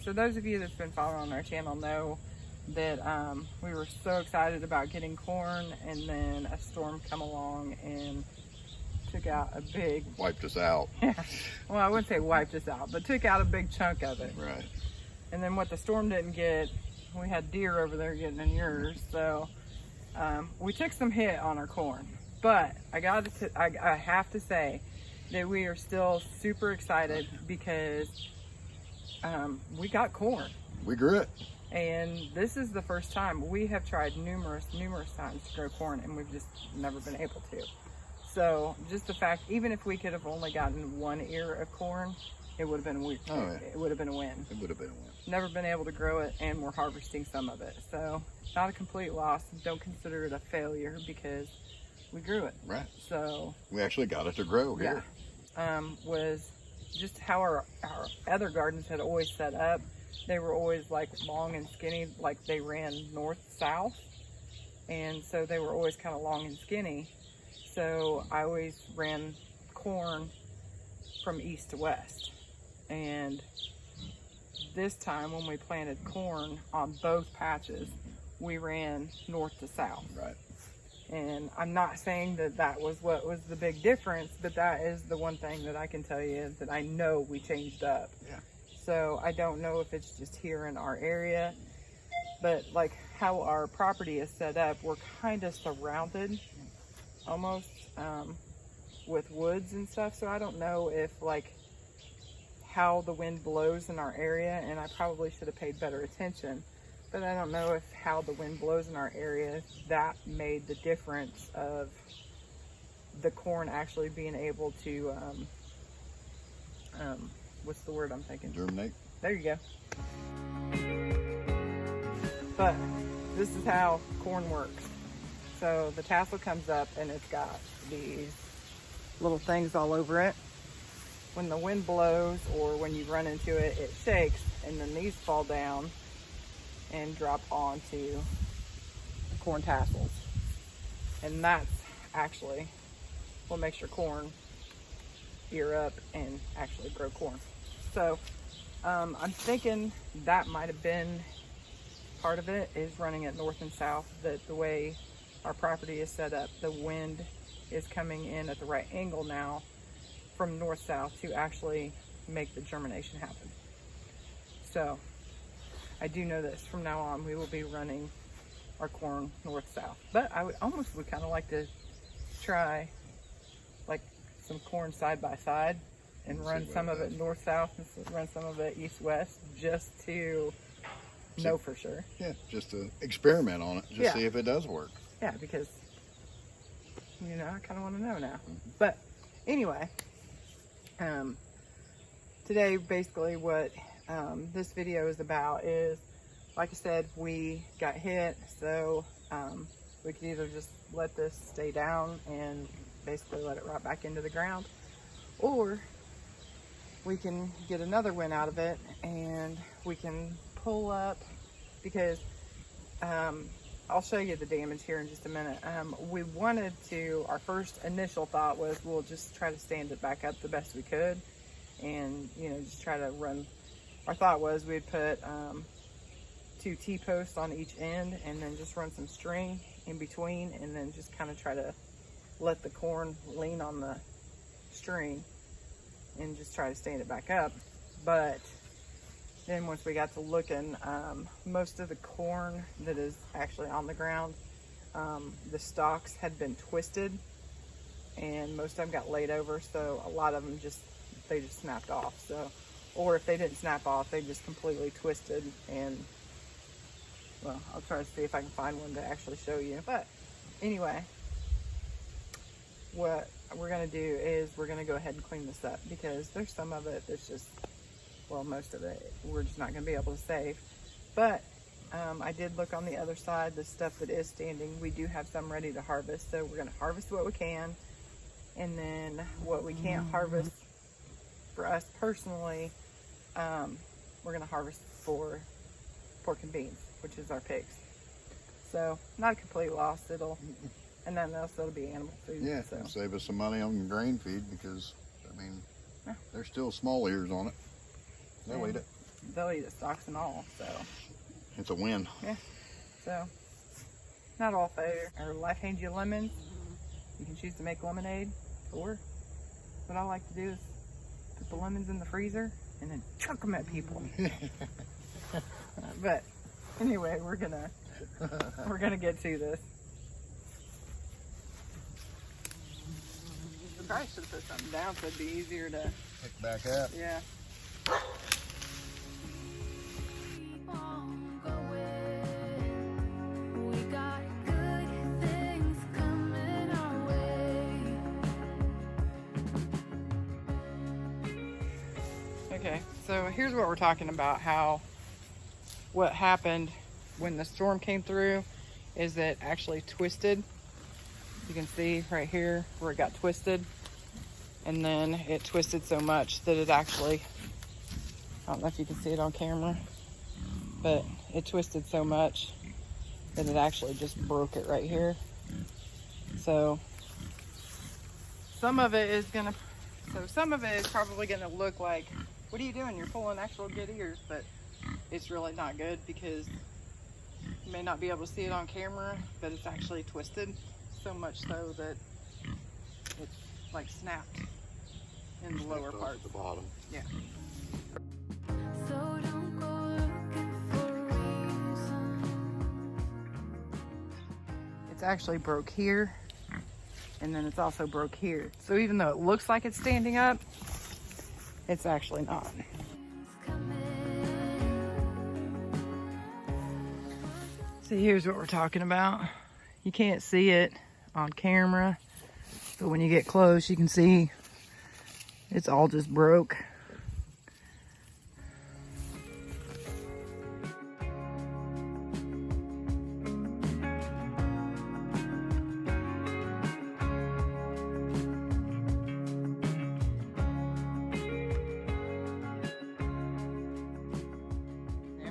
So those of you that's been following our channel know that we were so excited about getting corn, and then a storm come along and took out a big... Wiped us out. Yeah. Well, I wouldn't say wiped us out, but took out a big chunk of it. Right. And then what the storm didn't get, we had deer over there getting in yours. So we took some hit on our corn. But I have to say that we are still super excited because we got corn. We grew it. And this is the first time. We have tried numerous times to grow corn, and we've just never been able to. So just the fact, even if we could have only gotten 1 ear of corn, it would have been it would have been a win. It would have been a win. Never been able to grow it, and we're harvesting some of it. So not a complete loss. Don't consider it a failure because we grew it. Right. So we actually got it to grow here. Was just how our other gardens had always set up. They were always like long and skinny, like they ran north-south. And so they were always kind of long and skinny. So I always ran corn from east to west. And this time when we planted corn on both patches, we ran north to south. Right. And I'm not saying that that was what was the big difference, but that is the one thing that I can tell you that I know we changed up. Yeah. So I don't know if it's just here in our area, but like how our property is set up, we're kind of surrounded almost with woods and stuff. So I don't know if like how the wind blows in our area, and I probably should have paid better attention, but I don't know if how the wind blows in our area, that made the difference of the corn actually being able to, what's the word I'm thinking? Germinate. There you go. But this is how corn works. So the tassel comes up and it's got these little things all over it. When the wind blows or when you run into it, it shakes, and then these fall down and drop onto the corn tassels. And that's actually what makes your corn ear up and actually grow corn. So I'm thinking that might have been part of it, is running it north and south, that the way our property is set up, the wind is coming in at the right angle now from north-south to actually make the germination happen. So I do know this, from now on we will be running our corn north-south. But I would kind of like to try like some corn side by side and run some of it north-south and run some of it east-west, just to know for sure. Yeah, just to experiment on it, just see if it does work. Yeah, because you know, I kind of want to know now. But anyway, today basically what this video is about is, like I said, we got hit, so we could either just let this stay down and basically let it rot back into the ground, or we can get another win out of it and we can pull up, because I'll show you the damage here in just a minute. We wanted to, our first initial thought was we'll just try to stand it back up the best we could, and you know, just try to run. Our thought was we'd put 2 T-posts on each end and then just run some string in between, and then just kind of try to let the corn lean on the string and just try to stand it back up. But then once we got to looking, most of the corn that is actually on the ground, the stalks had been twisted, and most of them got laid over, so a lot of them just snapped off. So, or if they didn't snap off, they just completely twisted. And well, I'll try to see if I can find one to actually show you. But anyway, what we're going to do is we're going to go ahead and clean this up, because there's some of it that's just, well, most of it we're just not going to be able to save. But I did look on the other side, the stuff that is standing, we do have some ready to harvest. So we're going to harvest what we can, and then what we can't harvest for us personally, we're going to harvest for pork and beans, which is our pigs. So not a complete loss. And then else it'll be animal food. Yeah, so. it'll save us some money on grain feed, because I mean, there's still small ears on it. They'll eat it. they'll eat it stalks and all. So It's a win. yeah, so not all failure. Our life hands you lemons. You can choose to make lemonade, or what I like to do is put the lemons in the freezer and then chuck them at people. But anyway, we're gonna get to this. I probably should have put something down so it'd be easier to Pick back up. yeah. Okay, so here's what we're talking about, what happened when the storm came through is it actually twisted. You can see right here where it got twisted, and then it twisted so much that it actually, I don't know if you can see it on camera, but it twisted so much that it actually just broke it right here. So some of it is probably gonna look like, what are you doing? You're pulling actual good ears, but it's really not good because you may not be able to see it on camera, but it's actually twisted so much so that it's like snapped in the lower part. At the bottom. Yeah. So don't go looking for reason. It's actually broke here, and then it's also broke here. So even though it looks like it's standing up, it's actually not. So here's what we're talking about. You can't see it on camera, but when you get close, you can see it's all just broke.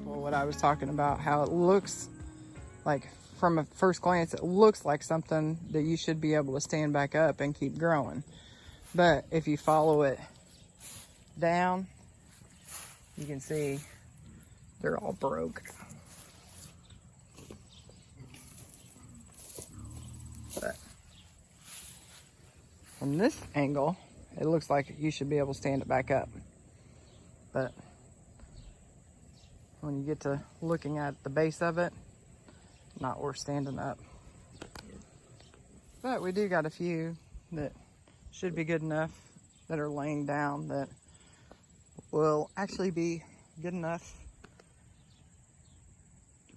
What I was talking about, how it looks like from a first glance, it looks like something that you should be able to stand back up and keep growing. But if you follow it down, you can see they're all broke. But from this angle, it looks like you should be able to stand it back up. But when you get to looking at the base of it, not worth standing up. But we do got a few that should be good enough that are laying down that will actually be good enough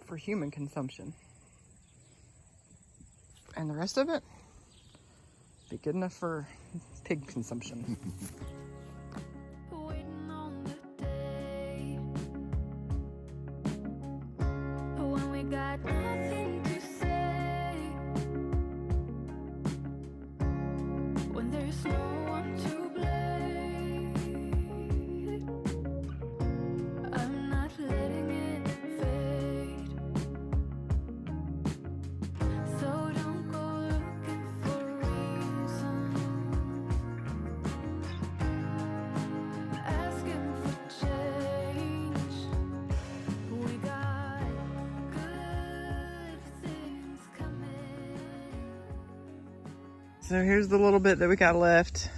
for human consumption. And the rest of it be good enough for pig consumption. Waiting on the day when we got nothing to say, when there's no one to blame. I'm not letting it fade. So don't go looking for reason, asking for change. We got good things coming. So here's the little bit that we got left.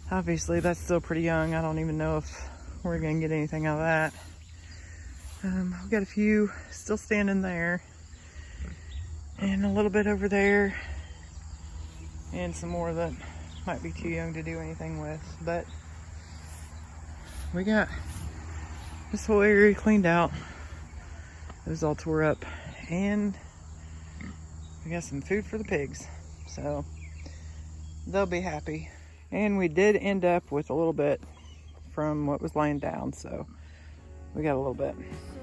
Obviously that's still pretty young. I don't even know if we're gonna get anything out of that. We've got a few still standing there, and a little bit over there, and some more that might be too young to do anything with. But we got this whole area cleaned out. It was all tore up, and we got some food for the pigs, so they'll be happy. And we did end up with a little bit from what was laying down, so we got a little bit. So